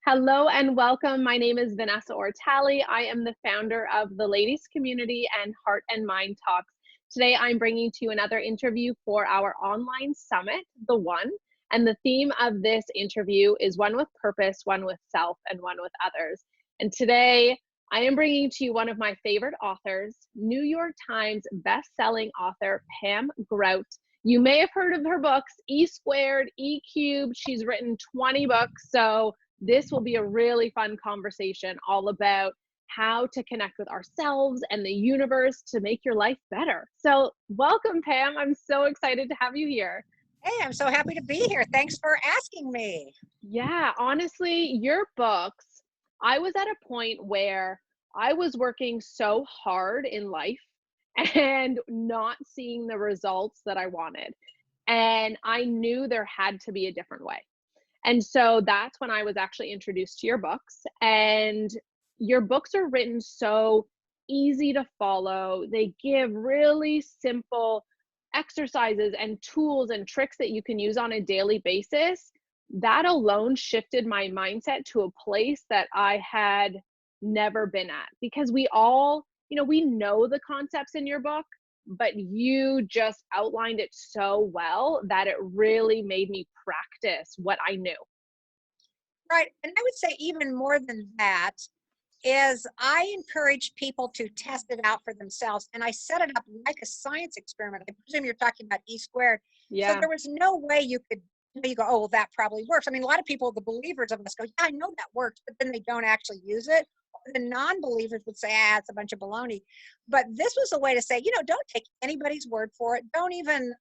Hello and welcome. My name is Vanessa Ortali. I am the founder of the Ladies Community and Heart and Mind Talks. Today, I'm bringing to you another interview for our online summit, The One. And the theme of this interview is one with purpose, one with self, and one with others. And today, I am bringing to you one of my favorite authors, New York Times best-selling author, Pam Grout. You may have heard of her books, E Squared, E Cubed. She's written 20 books, so this will be a really fun conversation all about how to connect with ourselves and the universe to make your life better. So welcome, Pam. I'm so excited to have you here. Hey, I'm so happy to be here. Thanks for asking me. Yeah, honestly, your books, I was at a point where I was working so hard in life and not seeing the results that I wanted. And I knew there had to be a different way. And so that's when I was actually introduced to your books. And your books are written so easy to follow. They give really simple exercises and tools and tricks that you can use on a daily basis. That alone shifted my mindset to a place that I had never been at, because we all, we know the concepts in your book, but you just outlined it so well that it really made me practice what I knew. Right. And I would say even more than that is I encourage people to test it out for themselves. And I set it up like a science experiment. I presume you're talking about E squared. So Yeah. there was no way you could, you go, oh, well, that probably works. I mean, a lot of people, the believers of us go, yeah, I know that works, but then they don't actually use it. The non-believers would say, it's a bunch of baloney. But this was a way to say, don't take anybody's word for it. Don't even,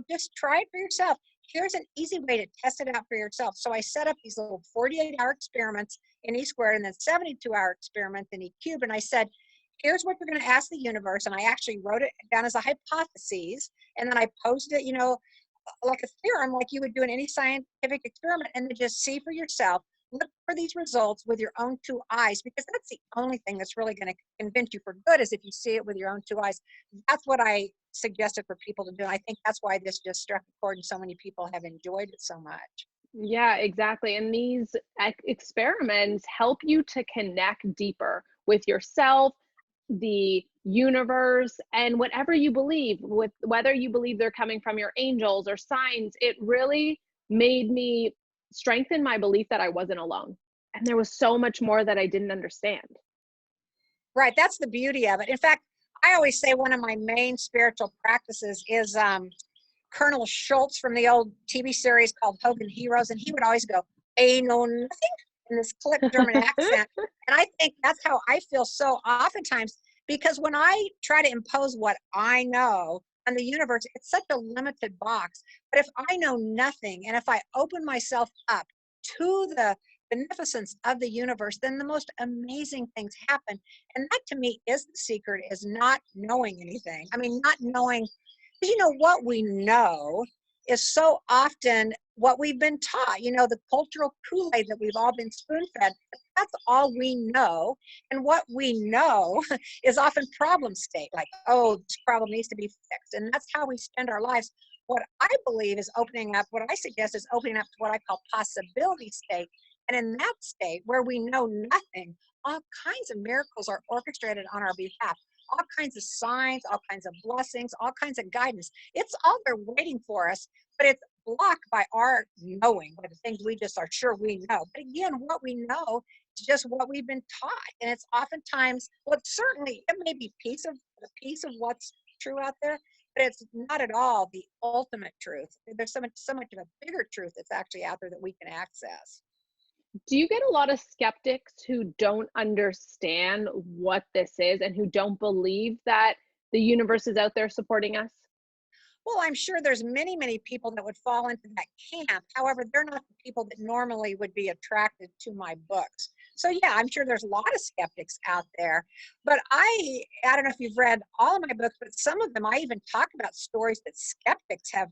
just try it for yourself. Here's an easy way to test it out for yourself. So I set up these little 48-hour experiments in E squared and then 72-hour experiment in E cubed. And I said, here's what we're going to ask the universe. And I actually wrote it down as a hypothesis. And then I posed it, like a theorem, like you would do in any scientific experiment, and then just see for yourself. Look for these results with your own two eyes, because that's the only thing that's really going to convince you for good is if you see it with your own two eyes. That's what I suggested for people to do. I think that's why this just struck a chord and so many people have enjoyed it so much. Yeah, exactly. And these experiments help you to connect deeper with yourself, the universe, and whatever you believe, with whether you believe they're coming from your angels or signs. It really made me strengthen my belief that I wasn't alone. And there was so much more that I didn't understand. Right. That's the beauty of it. In fact, I always say one of my main spiritual practices is Colonel Schultz from the old TV series called Hogan Heroes. And he would always go, I know nothing, in this clipped German accent. And I think that's how I feel so oftentimes, because when I try to impose what I know on the universe, it's such a limited box. But if I know nothing, and if I open myself up to the beneficence of the universe, then the most amazing things happen. And that to me is the secret, is not knowing anything. I mean, not knowing, because what we know is so often what we've been taught, the cultural Kool-Aid that we've all been spoon-fed. That's all we know. And what we know is often problem state, like, oh, this problem needs to be fixed. And that's how we spend our lives. What I believe is opening up, what I suggest is opening up to what I call possibility state. And in that state where we know nothing, all kinds of miracles are orchestrated on our behalf. All kinds of signs, all kinds of blessings, all kinds of guidance. It's all there waiting for us, but it's blocked by our knowing, by the things we just are sure we know. But again, what we know is just what we've been taught. And it's oftentimes, well, certainly it may be a piece of what's true out there, but it's not at all the ultimate truth. There's so much of a bigger truth that's actually out there that we can access. Do you get a lot of skeptics who don't understand what this is and who don't believe that the universe is out there supporting us? Well, I'm sure there's many, many people that would fall into that camp. However, they're not the people that normally would be attracted to my books. So yeah, I'm sure there's a lot of skeptics out there. But I don't know if you've read all of my books, but some of them I even talk about stories that skeptics have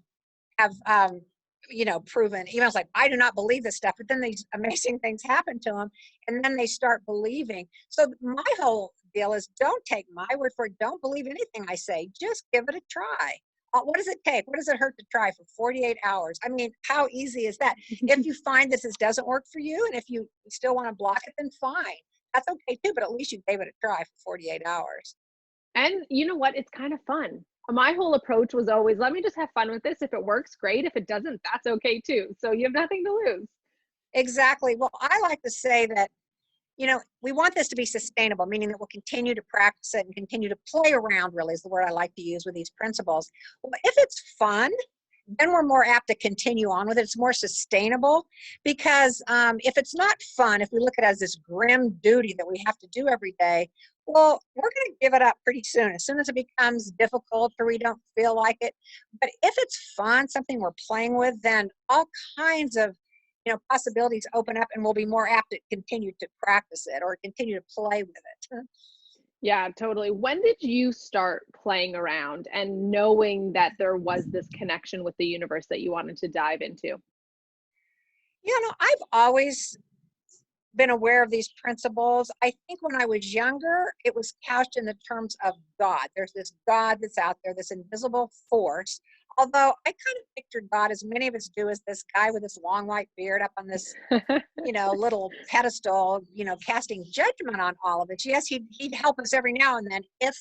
proven. Even I was like, I do not believe this stuff, but then these amazing things happen to them, and then they start believing. So my whole deal is, don't take my word for it. Don't believe anything I say. Just give it a try. What does it take? What does it hurt to try for 48 hours? I mean, how easy is that? If you find that this doesn't work for you, and if you still want to block it, then fine. That's okay too, but at least you gave it a try for 48 hours. And you know what? It's kind of fun. My whole approach was always, let me just have fun with this. If it works, great. If it doesn't, that's okay too. So you have nothing to lose. Exactly. Well, I like to say that, we want this to be sustainable, meaning that we'll continue to practice it and continue to play around, really, is the word I like to use with these principles. Well, if it's fun, then we're more apt to continue on with it. It's more sustainable because if it's not fun, if we look at it as this grim duty that we have to do every day, well, we're going to give it up pretty soon. As soon as it becomes difficult or we don't feel like it. But if it's fun, something we're playing with, then all kinds of possibilities open up and we'll be more apt to continue to practice it or continue to play with it. Yeah, totally. When did you start playing around and knowing that there was this connection with the universe that you wanted to dive into? I've always been aware of these principles. I think when I was younger, it was couched in the terms of God. There's this God that's out there, this invisible force. Although I kind of pictured God, as many of us do, as this guy with this long white beard up on this little pedestal, casting judgment on all of it. Yes, he'd help us every now and then if,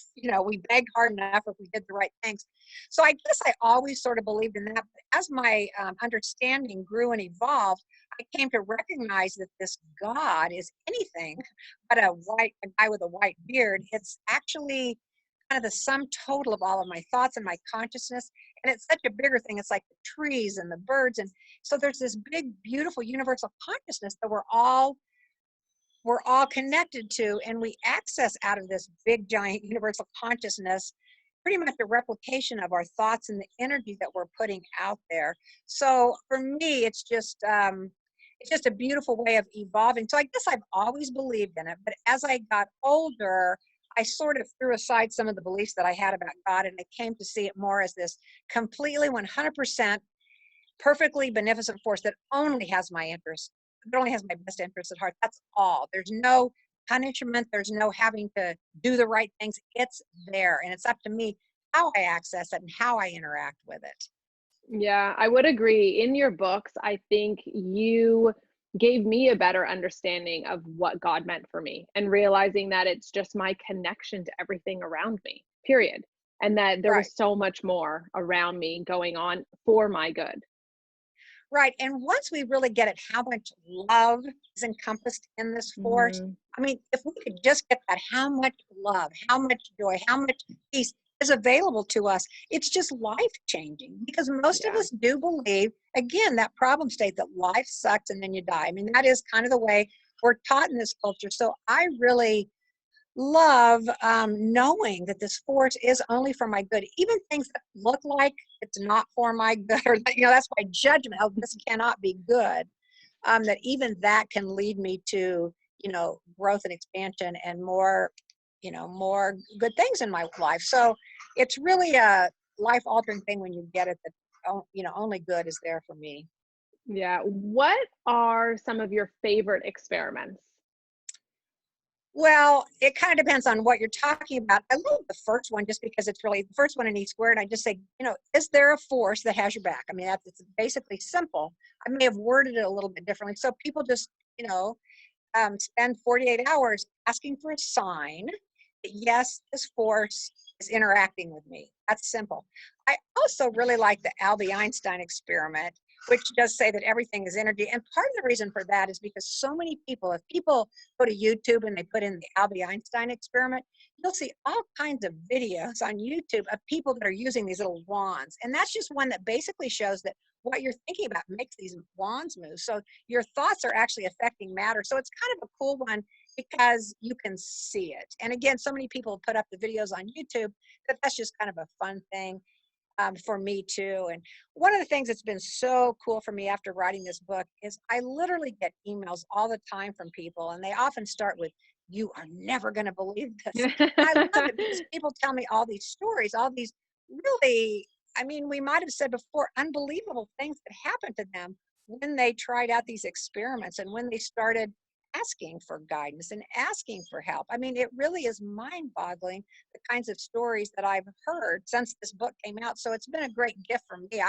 we begged hard enough, if we did the right things. So I guess I always sort of believed in that. But as my understanding grew and evolved, I came to recognize that this God is anything but a guy with a white beard. It's actually kind of the sum total of all of my thoughts and my consciousness. And it's such a bigger thing. It's like the trees and the birds. And so there's this big, beautiful universal consciousness that we're all connected to, and we access out of this big, giant universal consciousness pretty much a replication of our thoughts and the energy that we're putting out there. So for me, it's just a beautiful way of evolving. So I guess I've always believed in it, but as I got older, I sort of threw aside some of the beliefs that I had about God, and I came to see it more as this completely 100% perfectly beneficent force that only has my interest. It only has my best interest at heart. That's all. There's no punishment. There's no having to do the right things. It's there, and it's up to me how I access it and how I interact with it. Yeah, I would agree. In your books, I think you gave me a better understanding of what God meant for me and realizing that it's just my connection to everything around me, period. And that there Right. was so much more around me going on for my good. Right. And once we really get it, how much love is encompassed in this force. Mhm. I mean, if we could just get that, how much love, how much joy, how much peace is available to us, it's just life changing because most of Yeah. us do believe, again, that problem state that life sucks and then you die. I mean, that is kind of the way we're taught in this culture. So I really love knowing that this force is only for my good. Even things that look like it's not for my good, or that's my judgment. Oh, this cannot be good. That even that can lead me to growth and expansion and more good things in my life. So it's really a life altering thing when you get it that only good is there for me. Yeah. What are some of your favorite experiments? Well, it kind of depends on what you're talking about. I love the first one just because it's really the first one in each squared. I just say, is there a force that has your back? I mean, it's basically simple. I may have worded it a little bit differently. So people just, spend 48 hours asking for a sign that, yes, this force is interacting with me. That's simple. I also really like the Albie Einstein experiment, which does say that everything is energy. And part of the reason for that is because so many people, if people go to YouTube and they put in the Albie Einstein experiment, you'll see all kinds of videos on YouTube of people that are using these little wands. And that's just one that basically shows that what you're thinking about makes these wands move. So your thoughts are actually affecting matter. So it's kind of a cool one because you can see it. And again, so many people put up the videos on YouTube that that's just kind of a fun thing for me too. And one of the things that's been so cool for me after writing this book is I literally get emails all the time from people, and they often start with, "You are never going to believe this." And I love it because people tell me all these stories, all these really, I mean, we might have said before, unbelievable things that happened to them when they tried out these experiments and when they started asking for guidance and asking for help. I mean, it really is mind-boggling the kinds of stories that I've heard since this book came out. So it's been a great gift for me.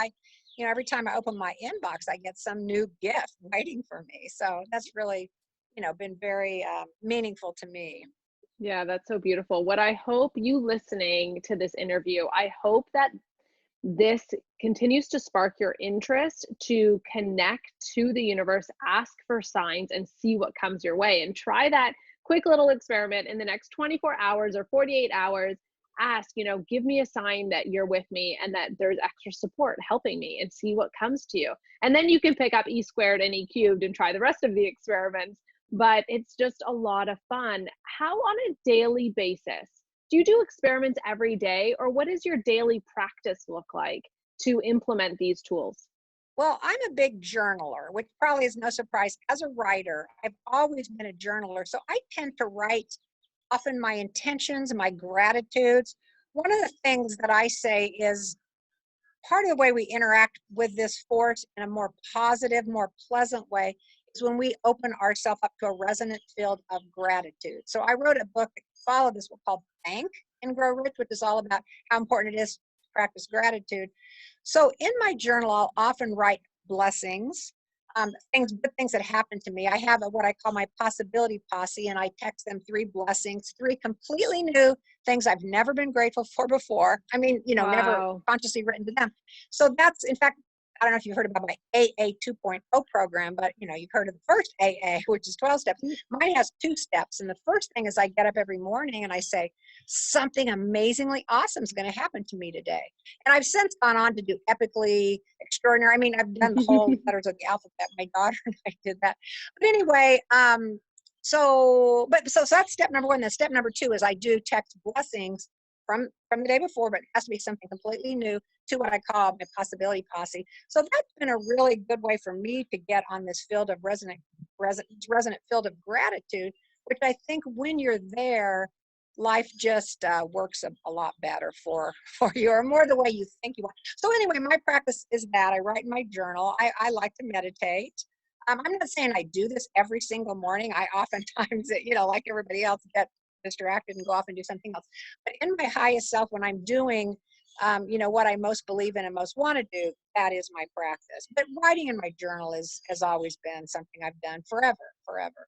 Every time I open my inbox, I get some new gift waiting for me. So that's really, been very meaningful to me. Yeah, that's so beautiful. What I hope you listening to this interview, I hope that this continues to spark your interest to connect to the universe, ask for signs, and see what comes your way. And try that quick little experiment in the next 24 hours or 48 hours. Ask, give me a sign that you're with me and that there's extra support helping me, and see what comes to you. And then you can pick up E squared and E cubed and try the rest of the experiments. But it's just a lot of fun. How on a daily basis do you do experiments every day, or what does your daily practice look like to implement these tools? Well, I'm a big journaler, which probably is no surprise. As a writer, I've always been a journaler. So I tend to write often my intentions, my gratitudes. One of the things that I say is part of the way we interact with this force in a more positive, more pleasant way is when we open ourselves up to a resonant field of gratitude. So I wrote a book that followed this one called Thank and Grow Rich, which is all about how important it is to practice gratitude. So in my journal, I'll often write blessings, good things that happen to me. I have what I call my possibility posse, and I text them 3 blessings, 3 completely new things I've never been grateful for before. I mean, never Wow. consciously written to them. So that's, in fact, I don't know if you've heard about my AA 2.0 program, but you've heard of the first AA, which is 12 steps. Mine has 2 steps. And the first thing is I get up every morning and I say, something amazingly awesome is going to happen to me today. And I've since gone on to do epically extraordinary. I mean, I've done the whole letters of the alphabet. My daughter and I did that. But anyway, so that's step number 1. Then step number 2 is I do text blessings from the day before, but it has to be something completely new to what I call my possibility posse. So that's been a really good way for me to get on this field of resonant field of gratitude, which I think when you're there, life just works a lot better for you, or more the way you think you want. So anyway, my practice is that I write in my journal. I like to meditate. I'm not saying I do this every single morning. I oftentimes, like everybody else, get distracted and go off and do something else. But in my highest self, when I'm doing, what I most believe in and most want to do, that is my practice. But writing in my journal has always been something I've done forever, forever.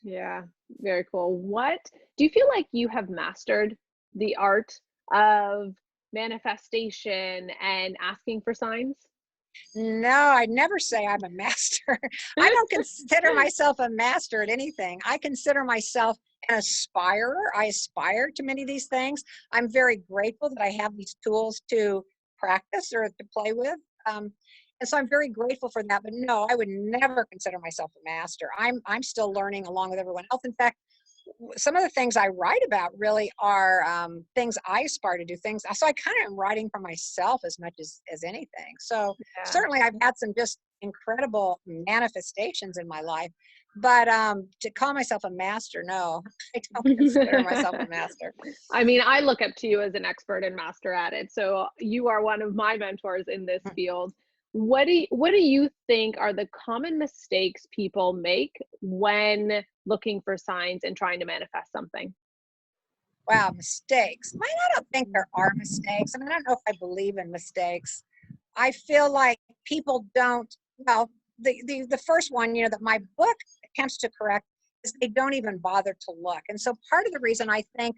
Yeah, very cool. What do you feel like you have mastered the art of manifestation and asking for signs? No, I'd never say I'm a master. I don't consider myself a master at anything. I consider myself an aspirer. I aspire to many of these things. I'm very grateful that I have these tools to practice or to play with. And so I'm very grateful for that. But no, I would never consider myself a master. I'm still learning along with everyone else. In fact, some of the things I write about really are things I aspire to do. Things, so I kind of am writing for myself as much as anything. So Yeah. certainly I've had some just incredible manifestations in my life, but to call myself a master, no, I don't consider myself a master. I mean, I look up to you as an expert and master at it. So you are one of my mentors in this field. What do you think are the common mistakes people make when looking for signs and trying to manifest something? Wow, mistakes. I don't think there are mistakes. I mean, I don't know if I believe in mistakes. I feel like people don't, well, the first one, that my book attempts to correct is they don't even bother to look. And so part of the reason I think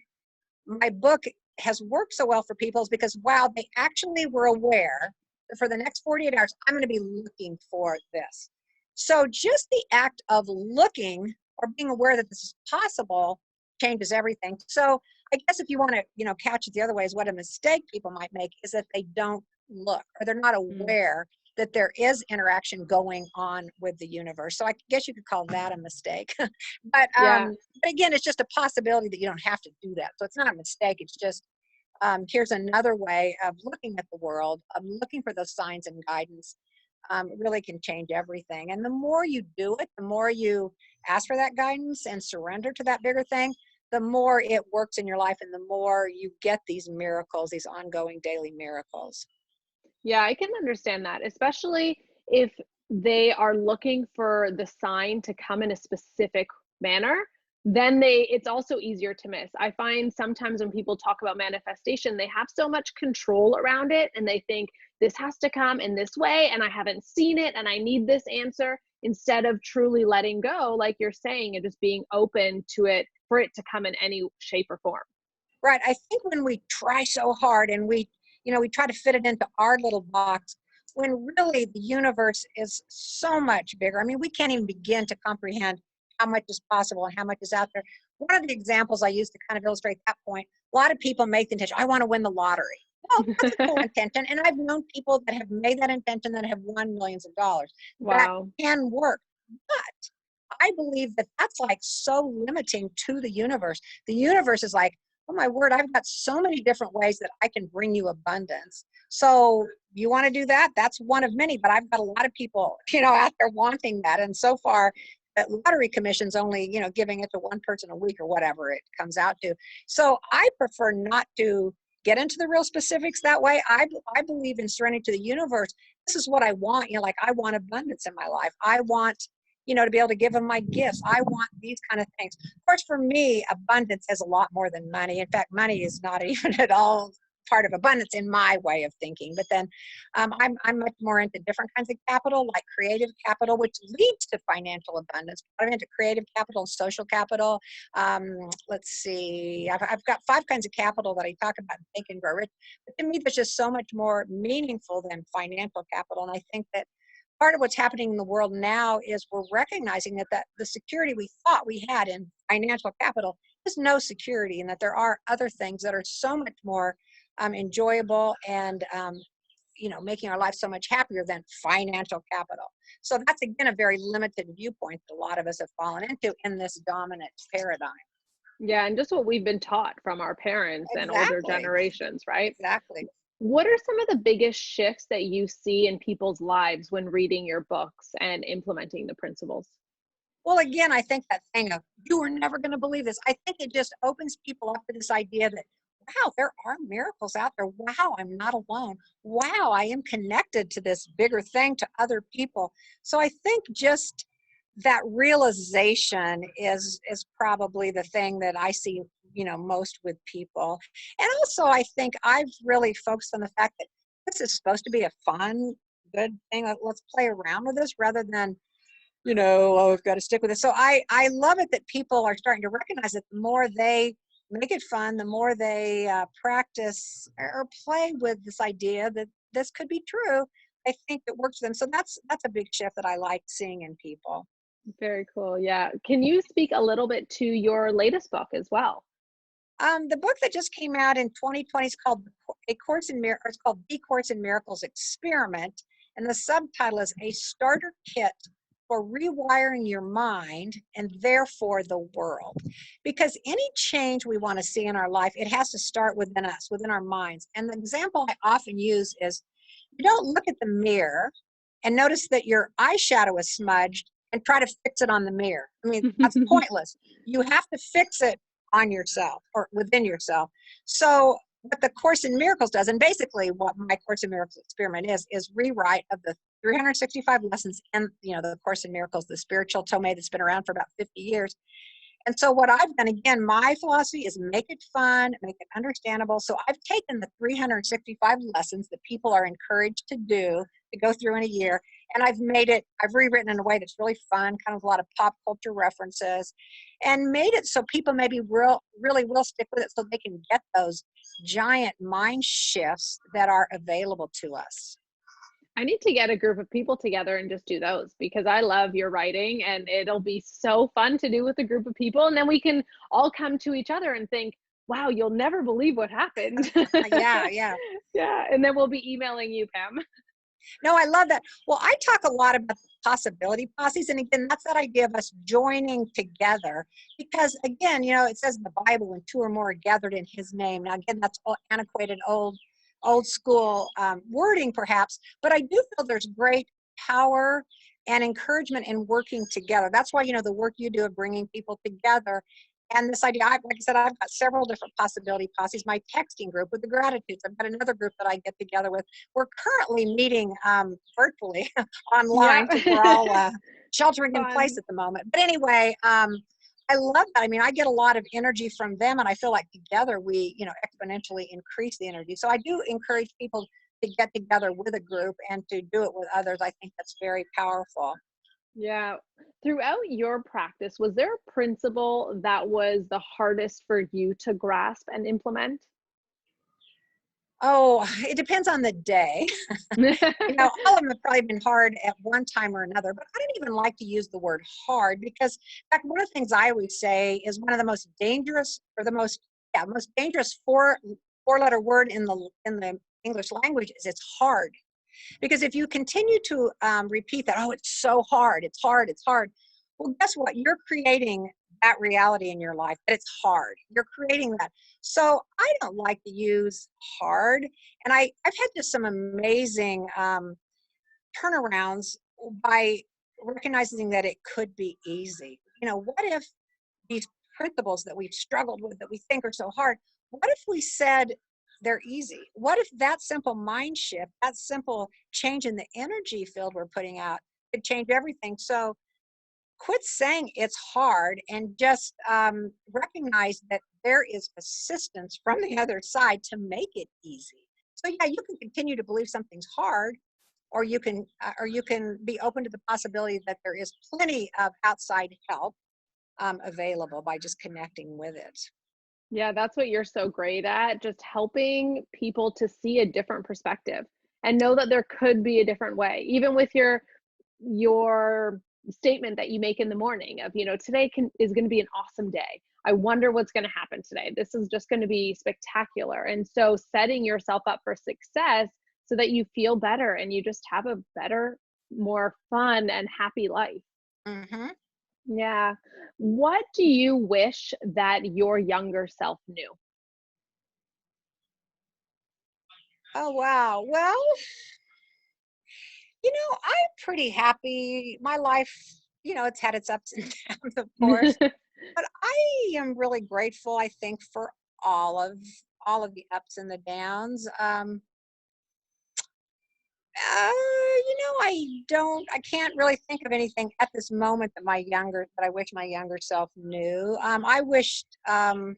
my book has worked so well for people is because, wow, they actually were aware that for the next 48 hours, I'm going to be looking for this. So just the act of looking or being aware that this is possible changes everything. So I guess if you want to, catch it the other way, is what a mistake people might make is that they don't look, or they're not Mm, aware that there is interaction going on with the universe. So I guess you could call that a mistake. but yeah. um, but again, it's just a possibility that you don't have to do that. So it's not a mistake. It's just here's another way of looking at the world, of looking for those signs and guidance. Really can change everything. And the more you do it, the more you ask for that guidance and surrender to that bigger thing, the more it works in your life and the more you get these miracles, these ongoing daily miracles. Yeah, I can understand that, especially if they are looking for the sign to come in a specific manner, then it's also easier to miss. I find sometimes when people talk about manifestation, they have so much control around it and they think this has to come in this way and I haven't seen it and I need this answer, instead of truly letting go, like you're saying, and just being open to it for it to come in any shape or form. Right. I think when we try so hard and we try to fit it into our little box, when really the universe is so much bigger. I mean, we can't even begin to comprehend how much is possible and how much is out there. One of the examples I use to kind of illustrate that point, a lot of people make the intention, I want to win the lottery. Well, that's a cool intention. And I've known people that have made that intention that have won millions of dollars. That Wow. can work. But I believe that that's like so limiting to the universe. The universe is like, oh my word, I've got so many different ways that I can bring you abundance. So you want to do that? That's one of many, but I've got a lot of people, out there wanting that. And so far, that lottery commission's only, giving it to one person a week or whatever it comes out to. So I prefer not to get into the real specifics that way. I believe in surrendering to the universe. This is what I want. Like I want abundance in my life. I want, to be able to give them my gifts. I want these kind of things. Of course, for me, abundance has a lot more than money. In fact, money is not even at all part of abundance in my way of thinking. But then I'm much more into different kinds of capital, like creative capital, which leads to financial abundance. I'm into creative capital, social capital. Let's see, I've got 5 kinds of capital that I talk about in Think and Grow Rich. But to me, there's just so much more meaningful than financial capital. And I think that part of what's happening in the world now is we're recognizing that the security we thought we had in financial capital is no security, and that there are other things that are so much more enjoyable and making our life so much happier than financial capital. So that's again a very limited viewpoint that a lot of us have fallen into in this dominant paradigm. Yeah, and just what we've been taught from our parents and older Exactly. generations, right? Exactly. What are some of the biggest shifts that you see in people's lives when reading your books and implementing the principles? Well, again, I think that thing of you are never going to believe this. I think it just opens people up to this idea that, wow, there are miracles out there. Wow, I'm not alone. Wow, I am connected to this bigger thing, to other people. So I think just that realization is probably the thing that I see, most with people. And also, I think I've really focused on the fact that this is supposed to be a fun, good thing. Let's play around with this rather than oh, I've got to stick with it. So I love it that people are starting to recognize that the more they make it fun, the more they practice or play with this idea that this could be true, I think it works for them. So that's a big shift that I like seeing in people. Very cool. Yeah. Can you speak a little bit to your latest book as well? The book that just came out in 2020 is called A Course in Miracles. It's called The Course in Miracles Experiment, and the subtitle is A Starter Kit for Rewiring Your Mind and Therefore the World. Because any change we want to see in our life, it has to start within us, within our minds. And the example I often use is you don't look at the mirror and notice that your eyeshadow is smudged and try to fix it on the mirror. I mean, that's pointless. You have to fix it on yourself or within yourself. So what the Course in Miracles does, and basically what my Course in Miracles experiment is rewrite of the 365 lessons in the Course in Miracles, the spiritual tome that's been around for about 50 years. And so what I've done, again, my philosophy is make it fun, make it understandable. So I've taken the 365 lessons that people are encouraged to do, to go through in a year, and I've rewritten in a way that's really fun, kind of a lot of pop culture references, and made it so people maybe really will stick with it so they can get those giant mind shifts that are available to us. I need to get a group of people together and just do those because I love your writing and it'll be so fun to do with a group of people. And then we can all come to each other and think, wow, you'll never believe what happened. Yeah, yeah. Yeah. And then we'll be emailing you, Pam. No, I love that. Well, I talk a lot about possibility posses. And again, that's that idea of us joining together. Because again, it says in the Bible, when 2 or more are gathered in his name. Now, again, that's all antiquated, old school wording perhaps, but I do feel there's great power and encouragement in working together. That's why, the work you do of bringing people together. And this idea, like I said, I've got several different possibility posses. My texting group with the gratitudes. I've got another group that I get together with. We're currently meeting virtually online Yeah. because we're all sheltering in place Fun. at the moment. But anyway, I love that. I mean, I get a lot of energy from them, and I feel like together we, exponentially increase the energy. So I do encourage people to get together with a group and to do it with others. I think that's very powerful. Yeah. Throughout your practice, was there a principle that was the hardest for you to grasp and implement? Oh, it depends on the day. All of them have probably been hard at one time or another, but I don't even like to use the word hard because, in fact, one of the things I always say is one of the most dangerous or the most dangerous four-letter word in the English language is it's hard. Because if you continue to repeat that, oh, it's so hard, it's hard, it's hard. Well, guess what? You're creating that reality in your life, that it's hard. You're creating that. So I don't like to use hard. And I've had just some amazing turnarounds by recognizing that it could be easy. What if these principles that we've struggled with, that we think are so hard, what if we said they're easy? What if that simple mind shift, that simple change in the energy field we're putting out could change everything? So quit saying it's hard and just recognize that there is assistance from the other side to make it easy. So yeah, you can continue to believe something's hard, or you can be open to the possibility that there is plenty of outside help available by just connecting with it. Yeah, that's what you're so great at, just helping people to see a different perspective and know that there could be a different way. Even with your statement that you make in the morning of, today is going to be an awesome day. I wonder what's going to happen today. This is just going to be spectacular. And so setting yourself up for success so that you feel better and you just have a better, more fun and happy life. Hmm. Yeah. What do you wish that your younger self knew? Oh, wow. Well, I'm pretty happy. My life, it's had its ups and downs, of course, but I am really grateful, I think, for all of the ups and the downs. I can't really think of anything at this moment that I wish my younger self knew. I wished, I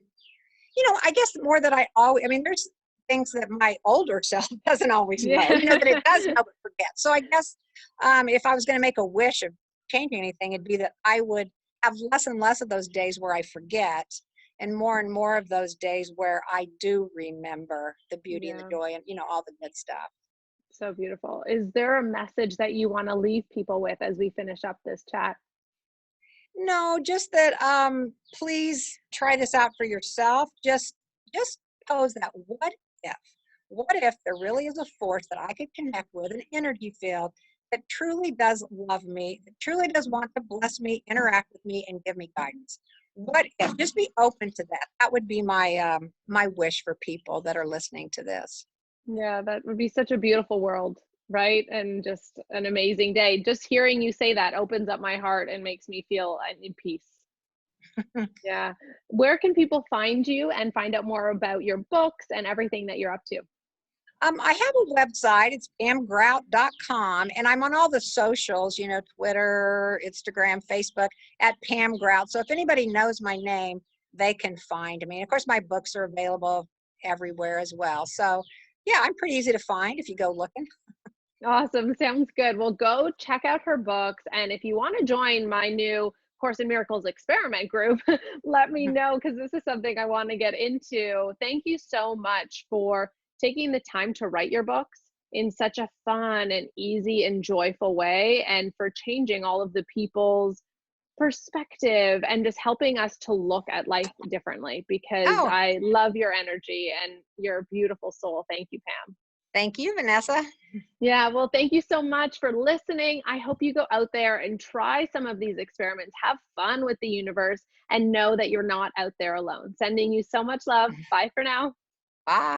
guess more that I mean, there's things that my older self doesn't always know, Yeah. that it does know but forget. So I guess if I was going to make a wish of changing anything, it'd be that I would have less and less of those days where I forget and more of those days where I do remember the beauty and the Yeah. joy and, all the good stuff. So beautiful. Is there a message that you want to leave people with as we finish up this chat? No, just that please try this out for yourself. Just pose that if. What if there really is a force that I could connect with, an energy field that truly does love me, that truly does want to bless me, interact with me, and give me guidance? What if? Just be open to that. That would be my wish for people that are listening to this. Yeah, that would be such a beautiful world, right? And just an amazing day. Just hearing you say that opens up my heart and makes me feel in peace. Yeah. Where can people find you and find out more about your books and everything that you're up to? I have a website. It's pamgrout.com, and I'm on all the socials, Twitter, Instagram, Facebook, at Pam Grout. So if anybody knows my name, they can find me. And of course, my books are available everywhere as well. So yeah, I'm pretty easy to find if you go looking. Awesome. Sounds good. Well, go check out her books. And if you want to join my new Course in Miracles experiment group, let me know because this is something I want to get into. Thank you so much for taking the time to write your books in such a fun and easy and joyful way, and for changing all of the people's perspective and just helping us to look at life differently because Oh, I love your energy and you're a beautiful soul. Thank you, Pam. thank you, Vanessa. Yeah, well, thank you so much for listening. I hope you go out there and try some of these experiments. Have fun with the universe and know that you're not out there alone. Sending you so much love. Bye for now. Bye.